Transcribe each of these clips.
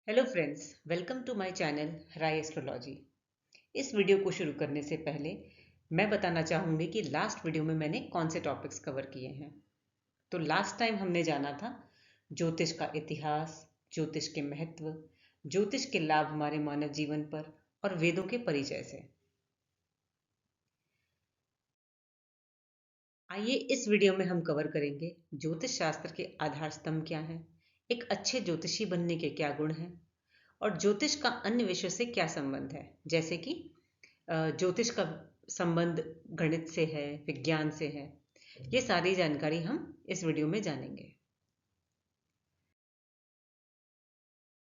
Hello friends, welcome to my channel Rai astrology. इस वीडियो को शुरू करने से पहले मैं बताना चाहूँगी कि लास्ट वीडियो में मैंने कौन से टॉपिक्स कवर किए हैं। तो लास्ट टाइम हमने जाना था ज्योतिष का इतिहास, ज्योतिष के महत्व, ज्योतिष के लाभ हमारे मानव जीवन पर और वेदों के परिचय से। आइए इस वीडियो में हम कवर करेंगे ज्योतिष शास्त्र के आधार स्तंभ क्या हैं, एक अच्छे ज्योतिषी बनने के क्या गुण हैं और ज्योतिष का अन्य विषय से क्या संबंध है। जैसे कि ज्योतिष का संबंध गणित से है, विज्ञान से है। ये सारी जानकारी हम इस वीडियो में जानेंगे।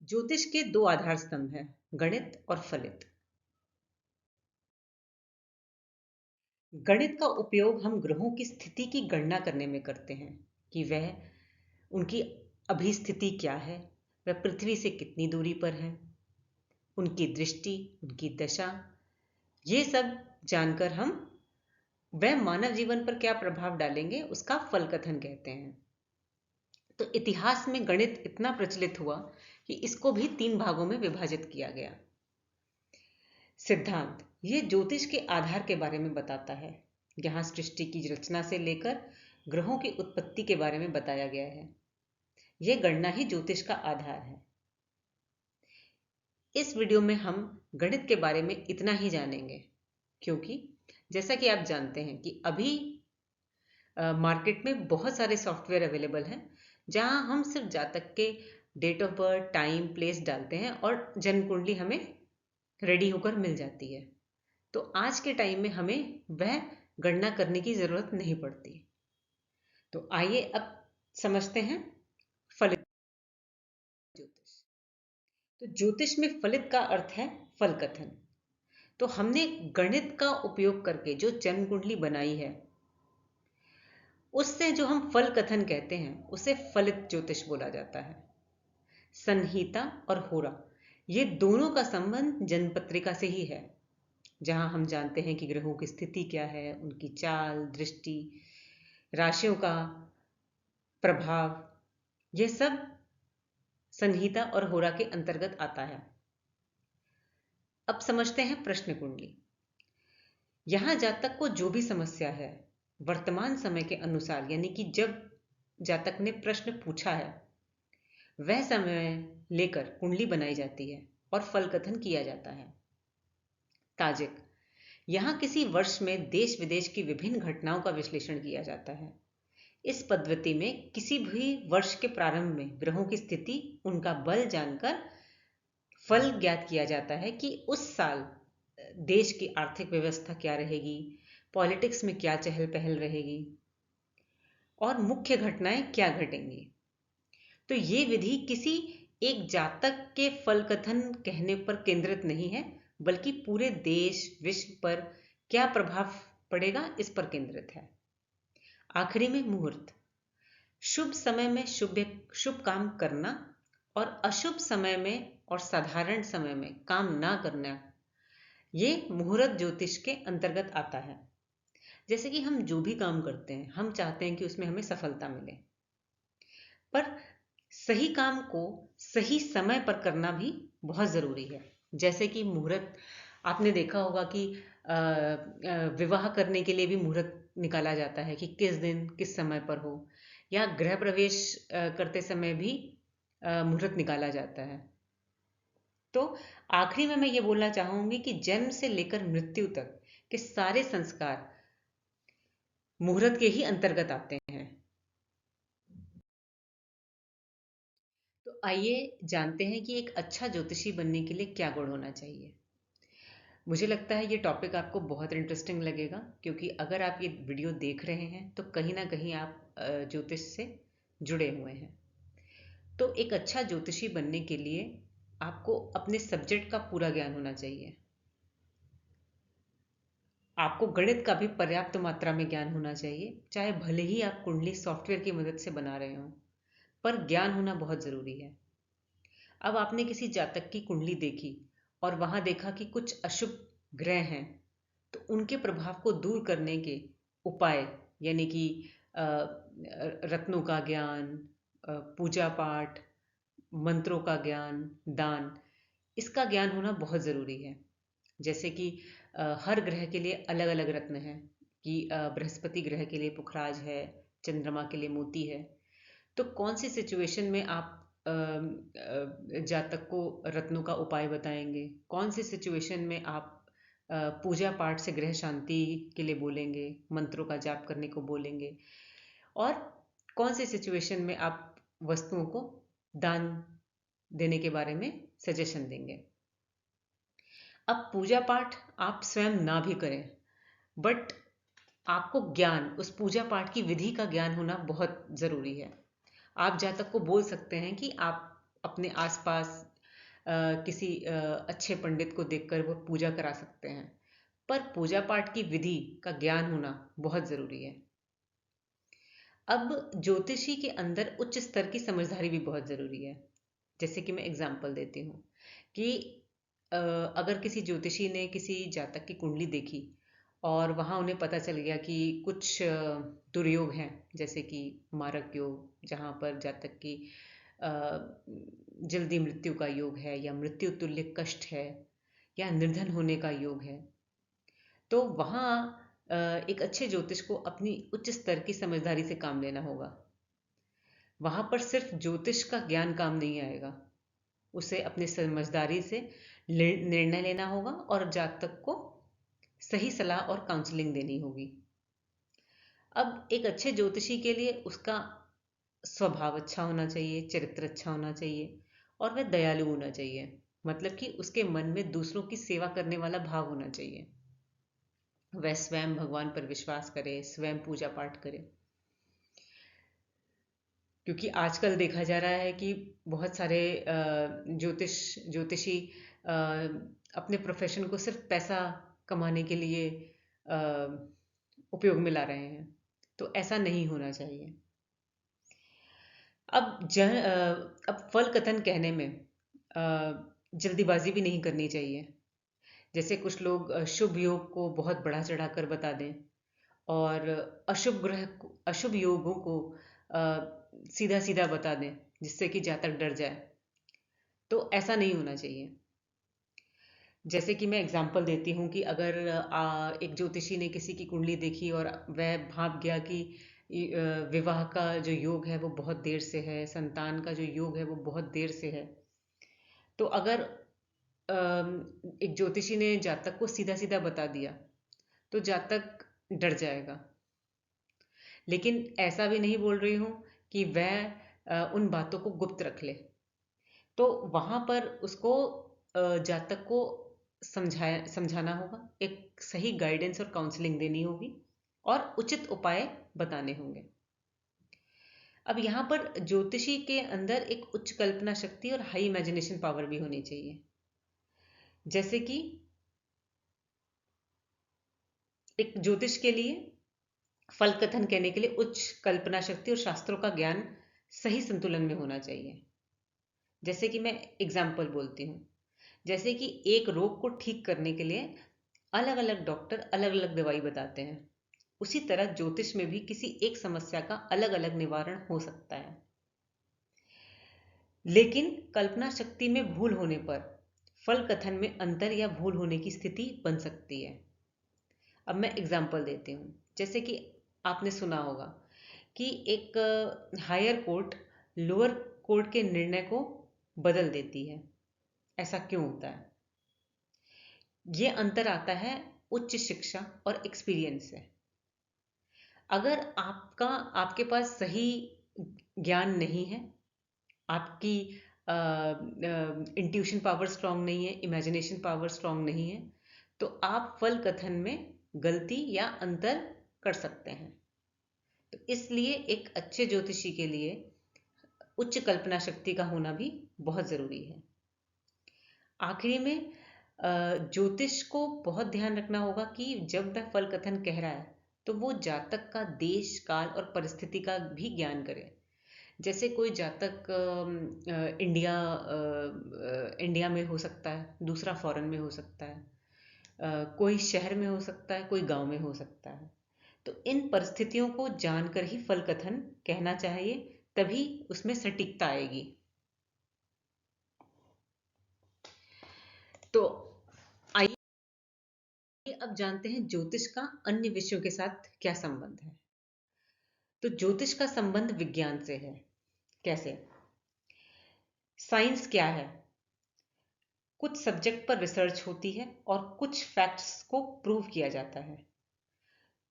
ज्योतिष के दो आधार स्तंभ हैं, गणित और फलित। गणित का उपयोग हम ग्रहों की स्थिति की गणना करने में करते हैं कि वह उनकी अभी स्थिति क्या है, वह पृथ्वी से कितनी दूरी पर है, उनकी दृष्टि, उनकी दशा, ये सब जानकर हम वह मानव जीवन पर क्या प्रभाव डालेंगे उसका फल कथन कहते हैं। तो इतिहास में गणित इतना प्रचलित हुआ कि इसको भी 3 भागों में विभाजित किया गया। सिद्धांत ये ज्योतिष के आधार के बारे में बताता है। यहाँ सृष्टि की रचना से लेकर ग्रहों की उत्पत्ति के बारे में बताया गया है। यह गणना ही ज्योतिष का आधार है। इस वीडियो में हम गणित के बारे में इतना ही जानेंगे, क्योंकि जैसा कि आप जानते हैं कि अभी मार्केट में बहुत सारे सॉफ्टवेयर अवेलेबल हैं जहां हम सिर्फ जातक के date of birth, time, place डालते हैं और जन्म कुंडली हमें रेडी होकर मिल जाती है। तो आज के टाइम में हमें वह गणना करने की जरूरत नहीं पड़ती। तो आइए अब समझते हैं फलित ज्योतिष। तो ज्योतिष में फलित का अर्थ है फल कथन। तो हमने गणित का उपयोग करके जो जन्म कुंडली बनाई है, उससे जो हम फल कथन कहते हैं उसे फलित ज्योतिष बोला जाता है। संहिता और होरा ये दोनों का संबंध जन्म पत्रिका से ही है, जहां हम जानते हैं कि ग्रहों की स्थिति क्या है, उनकी चाल, दृष्टि, राशियों का प्रभाव, यह सब संहिता और होरा के अंतर्गत आता है। अब समझते हैं प्रश्न कुंडली। यहां जातक को जो भी समस्या है, वर्तमान समय के अनुसार, यानी कि जब जातक ने प्रश्न पूछा है वह समय लेकर कुंडली बनाई जाती है और फल कथन किया जाता है। ताजिक यहां किसी वर्ष में देश विदेश की विभिन्न घटनाओं का विश्लेषण किया जाता है। इस पद्धति में किसी भी वर्ष के प्रारंभ में ग्रहों की स्थिति, उनका बल जानकर फल ज्ञात किया जाता है कि उस साल देश की आर्थिक व्यवस्था क्या रहेगी, पॉलिटिक्स में क्या चहल पहल रहेगी और मुख्य घटनाएं क्या घटेंगी। तो ये विधि किसी एक जातक के फल कथन कहने पर केंद्रित नहीं है, बल्कि पूरे देश, विश्व पर क्या प्रभाव पड़ेगा इस पर केंद्रित है। आखिरी में मुहूर्त, शुभ समय में शुभ काम करना और अशुभ समय में और साधारण समय में काम ना करना, ये मुहूर्त ज्योतिष के अंतर्गत आता है। जैसे कि हम जो भी काम करते हैं, हम चाहते हैं कि उसमें हमें सफलता मिले, पर सही काम को सही समय पर करना भी बहुत ज़रूरी है। जैसे कि मुहूर्त, आपने देखा होगा कि विवाह करने के लिए भी मुहूर्त निकाला जाता है कि किस दिन किस समय पर हो, या गृह प्रवेश करते समय भी मुहूर्त निकाला जाता है। तो आखिरी में मैं ये बोलना चाहूंगी कि जन्म से लेकर मृत्यु तक के सारे संस्कार मुहूर्त के ही अंतर्गत आते हैं। तो आइए जानते हैं कि एक अच्छा ज्योतिषी बनने के लिए क्या गुण होना चाहिए। मुझे लगता है ये टॉपिक आपको बहुत इंटरेस्टिंग लगेगा, क्योंकि अगर आप ये वीडियो देख रहे हैं तो कहीं ना कहीं आप ज्योतिष से जुड़े हुए हैं। तो एक अच्छा ज्योतिषी बनने के लिए आपको अपने सब्जेक्ट का पूरा ज्ञान होना चाहिए। आपको गणित का भी पर्याप्त मात्रा में ज्ञान होना चाहिए, चाहे भले ही आप कुंडली सॉफ्टवेयर की मदद से बना रहे हो, पर ज्ञान होना बहुत ज़रूरी है। अब आपने किसी जातक की कुंडली देखी और वहां देखा कि कुछ अशुभ ग्रह हैं, तो उनके प्रभाव को दूर करने के उपाय, यानी कि रत्नों का ज्ञान, पूजा पाठ, मंत्रों का ज्ञान, दान, इसका ज्ञान होना बहुत ज़रूरी है। जैसे कि हर ग्रह के लिए अलग अलग रत्न है कि बृहस्पति ग्रह के लिए पुखराज है, चंद्रमा के लिए मोती है। तो कौन सी सिचुएशन में आप जातक को रत्नों का उपाय बताएंगे, कौन सी सिचुएशन में आप पूजा पाठ से ग्रह शांति के लिए बोलेंगे, मंत्रों का जाप करने को बोलेंगे, और कौन सी सिचुएशन में आप वस्तुओं को दान देने के बारे में सजेशन देंगे। अब पूजा पाठ आप स्वयं ना भी करें, बट आपको ज्ञान, उस पूजा पाठ की विधि का ज्ञान होना बहुत ज़रूरी है। आप जातक को बोल सकते हैं कि आप अपने आसपास किसी अच्छे पंडित को देखकर वो पूजा करा सकते हैं, पर पूजा पाठ की विधि का ज्ञान होना बहुत ज़रूरी है। अब ज्योतिषी के अंदर उच्च स्तर की समझदारी भी बहुत ज़रूरी है। जैसे कि मैं एग्जांपल देती हूँ कि अगर किसी ज्योतिषी ने किसी जातक की कुंडली देखी और वहाँ उन्हें पता चल गया कि कुछ दुर्योग हैं, जैसे कि मारक योग, जहाँ पर जातक की अ, जल्दी मृत्यु का योग है, या मृत्यु तुल्य कष्ट है, या निर्धन होने का योग है, तो वहाँ एक अच्छे ज्योतिष को अपनी उच्च स्तर की समझदारी से काम लेना होगा। वहाँ पर सिर्फ ज्योतिष का ज्ञान काम नहीं आएगा, उसे अपनी समझदारी से निर्णय लेना होगा और जातक को सही सलाह और काउंसलिंग देनी होगी। अब एक अच्छे ज्योतिषी के लिए उसका स्वभाव अच्छा होना चाहिए, चरित्र अच्छा होना चाहिए, और वह दयालु होना चाहिए। मतलब कि उसके मन में दूसरों की सेवा करने वाला भाव होना चाहिए। वह स्वयं भगवान पर विश्वास करे, स्वयं पूजा पाठ करे। क्योंकि आजकल देखा जा रहा है कि बहुत सारे ज्योतिषी अपने प्रोफेशन को सिर्फ पैसा कमाने के लिए अ, उपयोग में ला रहे हैं, तो ऐसा नहीं होना चाहिए। अब फल कथन कहने में जल्दीबाजी भी नहीं करनी चाहिए। जैसे कुछ लोग शुभ योग को बहुत बढ़ा चढ़ाकर बता दें, और अशुभ योगों को सीधा सीधा बता दें, जिससे कि जातक डर जाए। तो ऐसा नहीं होना चाहिए। जैसे कि मैं एग्जांपल देती हूँ कि अगर एक ज्योतिषी ने किसी की कुंडली देखी और वह भाप गया कि विवाह का जो योग है वो बहुत देर से है, संतान का जो योग है वो बहुत देर से है, तो अगर एक ज्योतिषी ने जातक को सीधा सीधा बता दिया तो जातक डर जाएगा। लेकिन ऐसा भी नहीं बोल रही हूँ कि वह उन बातों को गुप्त रख ले। तो वहां पर उसको जातक को समझाना होगा, एक सही गाइडेंस और काउंसलिंग देनी होगी, और उचित उपाय बताने होंगे। अब यहाँ पर ज्योतिषी के अंदर एक उच्च कल्पना शक्ति और हाई इमेजिनेशन पावर भी होनी चाहिए। जैसे कि एक ज्योतिष के लिए फल कथन कहने के लिए उच्च कल्पना शक्ति और शास्त्रों का ज्ञान सही संतुलन में होना चाहिए। जैसे कि मैं एग्जाम्पल बोलती हूँ, जैसे कि एक रोग को ठीक करने के लिए अलग अलग डॉक्टर अलग अलग दवाई बताते हैं, उसी तरह ज्योतिष में भी किसी एक समस्या का अलग अलग निवारण हो सकता है। लेकिन कल्पना शक्ति में भूल होने पर फल कथन में अंतर या भूल होने की स्थिति बन सकती है। अब मैं एग्जाम्पल देती हूँ। जैसे कि आपने सुना होगा कि एक हायर कोर्ट लोअर कोर्ट के निर्णय को बदल देती है। ऐसा क्यों होता है? ये अंतर आता है उच्च शिक्षा और एक्सपीरियंस से। अगर आपके पास सही ज्ञान नहीं है, आपकी इंट्यूशन पावर स्ट्रांग नहीं है, इमेजिनेशन पावर स्ट्रांग नहीं है, तो आप फल कथन में गलती या अंतर कर सकते हैं। तो इसलिए एक अच्छे ज्योतिषी के लिए उच्च कल्पना शक्ति का होना भी बहुत जरूरी है। आखिरी में ज्योतिष को बहुत ध्यान रखना होगा कि जब वह फल कथन कह रहा है तो वो जातक का देश काल और परिस्थिति का भी ज्ञान करे। जैसे कोई जातक इंडिया में हो सकता है, दूसरा फॉरेन में हो सकता है, कोई शहर में हो सकता है, कोई गांव में हो सकता है। तो इन परिस्थितियों को जानकर ही फल कथन कहना चाहिए, तभी उसमें सटीकता आएगी। तो आइए अब जानते हैं ज्योतिष का अन्य विषयों के साथ क्या संबंध है। तो ज्योतिष का संबंध विज्ञान से है। कैसे? साइंस क्या है? कुछ सब्जेक्ट पर रिसर्च होती है और कुछ फैक्ट्स को प्रूव किया जाता है।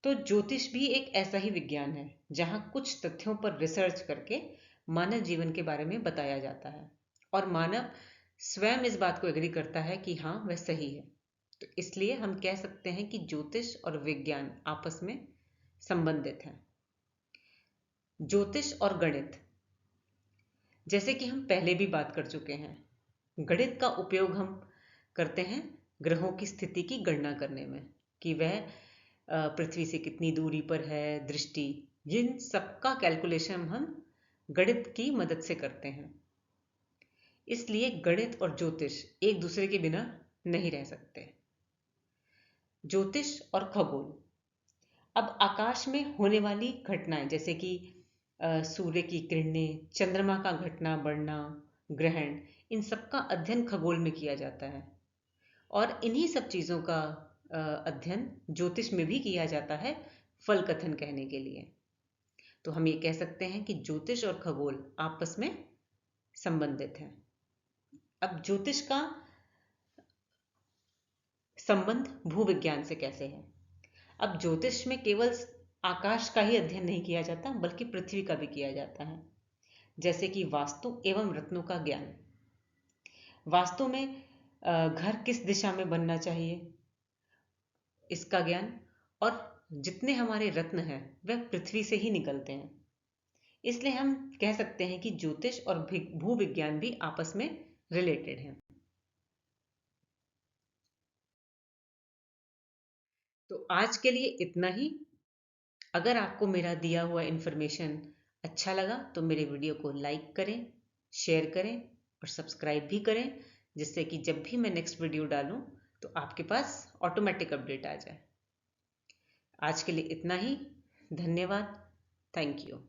तो ज्योतिष भी एक ऐसा ही विज्ञान है जहां कुछ तथ्यों पर रिसर्च करके मानव जीवन के बारे में बताया जाता है और मानव स्वयं इस बात को एग्री करता है कि हाँ, वह सही है। तो इसलिए हम कह सकते हैं कि ज्योतिष और विज्ञान आपस में संबंधित हैं। ज्योतिष और गणित, जैसे कि हम पहले भी बात कर चुके हैं, गणित का उपयोग हम करते हैं ग्रहों की स्थिति की गणना करने में, कि वह पृथ्वी से कितनी दूरी पर है, दृष्टि, जिन सबका कैलकुलेशन हम गणित की मदद से करते हैं। इसलिए गणित और ज्योतिष एक दूसरे के बिना नहीं रह सकते। ज्योतिष और खगोल, अब आकाश में होने वाली घटनाएं जैसे कि सूर्य की किरणें, चंद्रमा का घटना बढ़ना, ग्रहण, इन सब का अध्ययन खगोल में किया जाता है और इन्हीं सब चीज़ों का अध्ययन ज्योतिष में भी किया जाता है, फल कथन कहने के लिए। तो हम ये कह सकते हैं कि ज्योतिष और खगोल आपस में संबंधित हैं। अब ज्योतिष का संबंध भूविज्ञान से कैसे है? अब ज्योतिष में केवल आकाश का ही अध्ययन नहीं किया जाता बल्कि पृथ्वी का भी किया जाता है, जैसे कि वास्तु एवं रत्नों का ज्ञान। वास्तु में घर किस दिशा में बनना चाहिए, इसका ज्ञान, और जितने हमारे रत्न हैं वह पृथ्वी से ही निकलते हैं। इसलिए हम कह सकते हैं कि ज्योतिष और भूविज्ञान भी आपस में रिलेटेड हैं। तो आज के लिए इतना ही। अगर आपको मेरा दिया हुआ इन्फॉर्मेशन अच्छा लगा तो मेरे वीडियो को लाइक करें, शेयर करें और सब्सक्राइब भी करें, जिससे कि जब भी मैं नेक्स्ट वीडियो डालूं तो आपके पास ऑटोमेटिक अपडेट आ जाए। आज के लिए इतना ही। धन्यवाद। Thank you.